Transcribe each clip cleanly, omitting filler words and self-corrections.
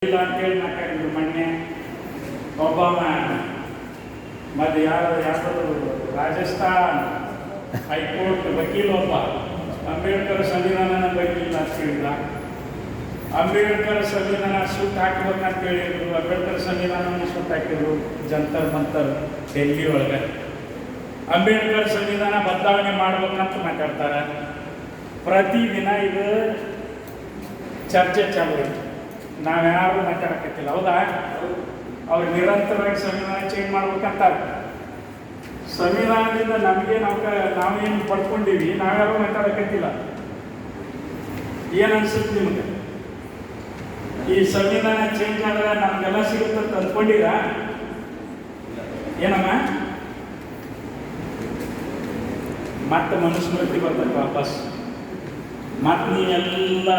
ಇಲ್ಲ ಅಂತೇಳಿ ಮಾತಾಡಿದ್ರು ಮೊನ್ನೆ ಒಬ್ಬವ. ಮತ್ತು ಯಾರು ರಾಜಸ್ಥಾನ್ ಹೈಕೋರ್ಟ್ ವಕೀಲೊಬ್ಬ ಅಂಬೇಡ್ಕರ್ ಸಂವಿಧಾನನ ಬರೀಲಿಲ್ಲ ಅಂತ ಹೇಳಿದ. ಅಂಬೇಡ್ಕರ್ ಸಂವಿಧಾನ ಸುಟ್ಟು ಹಾಕ್ಬೇಕಂತ ಹೇಳಿದ್ರು. ಅಂಬೇಡ್ಕರ್ ಸಂವಿಧಾನ ಸುಟ್ಟು ಹಾಕಿದ್ರು ಜಂತರ್ ಮಂತರ್ ಡೆಲ್ಲಿ ಒಳಗೆ. ಅಂಬೇಡ್ಕರ್ ಸಂವಿಧಾನ ಬದಲಾವಣೆ ಮಾಡ್ಬೇಕಂತ ಮಾತಾಡ್ತಾರೆ. ಪ್ರತಿದಿನ ಇದು ಚರ್ಚೆ ಚಾಲು ಐತಿ. ನಾವ್ಯಾರು ಮಾತಾಡಕತ್ತಿಲ್ಲ, ಹೌದಾ? ಅವ್ರು ನಿರಂತರವಾಗಿ ಸಂವಿಧಾನ ಚೇಂಜ್ ಮಾಡ್ಬೇಕಂತಾರೆ. ಸಂವಿಧಾನದಿಂದ ನಮಗೆ ನಾವೇನು ಪಡ್ಕೊಂಡಿವಿ, ನಾವ್ಯಾರು ಮಾತಾಡಕತ್ತಿಲ್ಲ. ಏನು ಅನ್ಸುತ್ತೆ ನಿಮಗೆ? ಈ ಸಂವಿಧಾನ ಚೇಂಜ್ ಆದ್ರೆ ನಮ್ಗೆಲ್ಲ ಸಿಗುತ್ತಂತ ಅಂದ್ಕೊಂಡಿರಾ? ಏನಮ್ಮ ಮತ್ತೆ ಮನುಸ್ಮೃತಿ ಬರ್ತದೆ ವಾಪಸ್. ಮತ್ತು ನೀವೆಲ್ಲ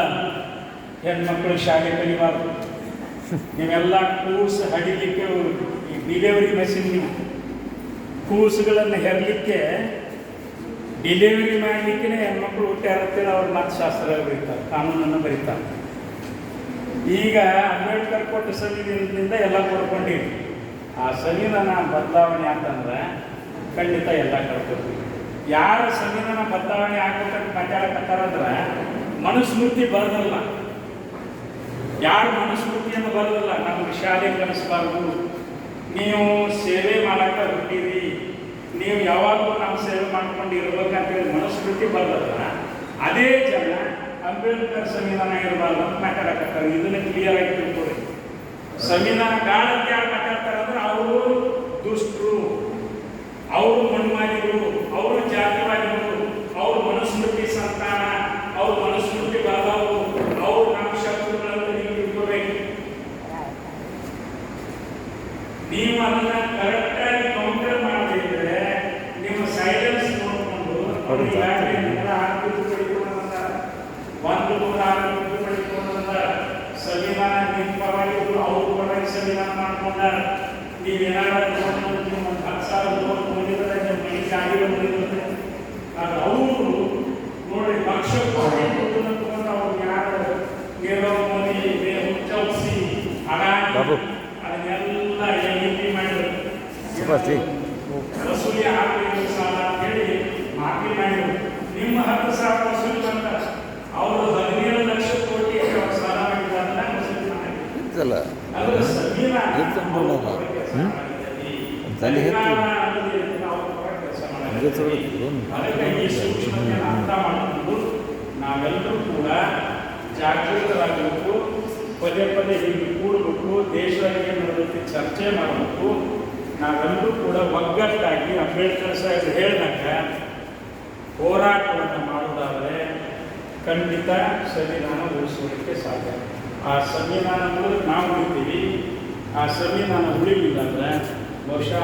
ಹೆಣ್ಮಕ್ಳು ಶಾಲೆ ಕಲಿಬಾರ್ದು. ನೀವೆಲ್ಲ ಕೂಸು ಹಡಿಲಿಕ್ಕೆ ಈ ಡಿಲಿವರಿ ಮೆಷಿನ್, ನೀವು ಕೂಸುಗಳನ್ನು ಹೆರಲಿಕ್ಕೆ ಡಿಲಿವರಿ ಮಾಡಲಿಕ್ಕೆ ಹೆಣ್ಮಕ್ಳು ಹುಟ್ಟಾರತ್ತೇಳಿ ಅವ್ರು ಮತ್ತೆ ಶಾಸ್ತ್ರ ಬರೀತಾರೆ, ಕಾನೂನನ್ನು ಬರೀತಾರೆ. ಈಗ ಅಂಬೇಡ್ಕರ್ ಕೊಟ್ಟ ಸಂವಿಧಾನದಿಂದ ಎಲ್ಲ ಕೊಡ್ಕೊಂಡಿವಿ. ಆ ಸಂವಿಧಾನ ಬದಲಾವಣೆ ಅಂತಂದ್ರೆ ಖಂಡಿತ ಎಲ್ಲ ಕಳ್ಕೊತೀವಿ. ಯಾರ ಸಂವಿಧಾನ ಬದಲಾವಣೆ ಆಗ್ಬೇಕಂತ ಮಾತಾಡಕತ್ತಾರಂದ್ರೆ ಮನುಸ್ಮೃತಿ ಬರೋದಲ್ಲ. ಯಾರು ಮನುಸ್ಮೃತಿಯನ್ನು ಬರೋದಲ್ಲ. ನಮಗೆ ಶಾಲೆ ಕಲಿಸ್ಬಾರ್ದು, ನೀವು ಸೇವೆ ಮಾಡಕ್ಕೆ ಹುಟ್ಟಿರಿ, ನೀವು ಯಾವಾಗಲೂ ನಾವು ಸೇವೆ ಮಾಡ್ಕೊಂಡು ಇರ್ಬೇಕಂತೇಳಿ ಮನುಸ್ಮೃತಿ ಬರೋದಲ್ಲ. ಅದೇ ಜನ ಅಂಬೇಡ್ಕರ್ ಸಂವಿಧಾನ ಇರಬಾರ್ದು ಅಂತ ಮಾತಾಡಕತ್ತಾರೆ. ಇದನ್ನ ಕ್ಲಿಯರ್ ಆಗಿ ತಿಳ್ಕೊಡಿ. ಸಂವಿಧಾನ ಗಾಢ ಯಾರು ಮಾತಾಡ್ತಾರೆ ಅಂದ್ರೆ ಅವರು ದುಷ್ಟರು, ಅವರು ಮಣ್ಮಾಲಿಗಳು, ಅವರು ಜಾತಿವಾದಿಗಳು, ಅವರು ಮನುಸ್ಮೃತಿ ಸಂತಾನ, ಅವರು ಮನುಸ್ಮೃತಿ ಬರದವರು, ಅವರು ನಮ್ಮ ಶತ್ರುಗಳನ್ನು ನೀವು ತಿಳ್ಕೋಬೇಕು. ನೀವು ಅದನ್ನ ಕರೆಕ್ಟಾಗಿ ಕೌಂಟರ್ ಮಾಡದಿದ್ರೆ ನಿಮ್ಮ ಸೈಲೆನ್ಸ್ ನೋಡಿಕೊಂಡು ಒಂದು 106 ಪಡಿಕೊಂಡ ಸಂವಿಧಾನ ನಿಮ್ಮ ಪರವಾಗಿದ್ರು, ಅವ್ರ ಪರವಾಗಿ ಸಂವಿಧಾನ ಮಾಡ್ಕೊಂಡಾರ. ನೀವೇನಾದ್ರು ಒಂದು 10,000 ಲೋನ್ ಹೊಂದಿದ್ರೆ ನಿಮ್ಮ ಮನೆ ಜಾಗಿರೋ ಹೊಂದಿರುತ್ತೆ. ಅದು ಅವರು ನೋಡಿ ಲಕ್ಷ ಕೋಟಿ ದುಡ್ಡನ್ನು ತಗೊಂಡು ಅವ್ರು ಯಾರು ನೀರವ್ ಮೋದಿ, ಚೌಕ್ಸಿ, ಅಡಾನಿ ಅದನ್ನೆಲ್ಲ ಎಲ್ಲಿ ಮಾಡಿದ್ರು. ವಸೂಲಿ ಆಗಬೇಕು ಸಾಲ ಅಂತೇಳಿ ಮಾಫಿ ಮಾಡಿದ್ರು. ನಿಮ್ಮ 10,000 ವಸೂಲಿ ಮಾಡ್ತಾರೆ. ಅವರು 17 ಲಕ್ಷ ಕೋಟಿ ಸಾಲ ಮಾಡಿದ್ದಾರೆ, ವಸೂಲಿ ಮಾಡಿದ್ರು. ಅದರ ಸಂವಿಧಾನ ನಾವೆಲ್ಲರೂ ಕೂಡ ಜಾಗೃತರಾಗಬೇಕು. ಪದೇ ಪದೇ ಹೀಗೆ ಕೂಡಬೇಕು. ದೇಶದಲ್ಲಿ ಏನು ನಡೆಯುತ್ತೆ ಚರ್ಚೆ ಮಾಡಬೇಕು. ನಾವೆಲ್ಲರೂ ಕೂಡ ಒಗ್ಗಟ್ಟಾಗಿ ಅಂಬೇಡ್ಕರ್ ಸಾಹೇಬ್ ಹೇಳಿದಾಗ ಹೋರಾಟವನ್ನು ಮಾಡುವುದಾದರೆ ಖಂಡಿತ ಸಂವಿಧಾನ ಉಳಿಸುವುದಕ್ಕೆ ಸಾಧ್ಯ. ಆ ಸಂವಿಧಾನ ನಾವು ಉಳಿತೀವಿ. ಆ ಸಂವಿಧಾನ ಉಳಿಲಿಲ್ಲ ಅಂದರೆ ಬಹುಶಃ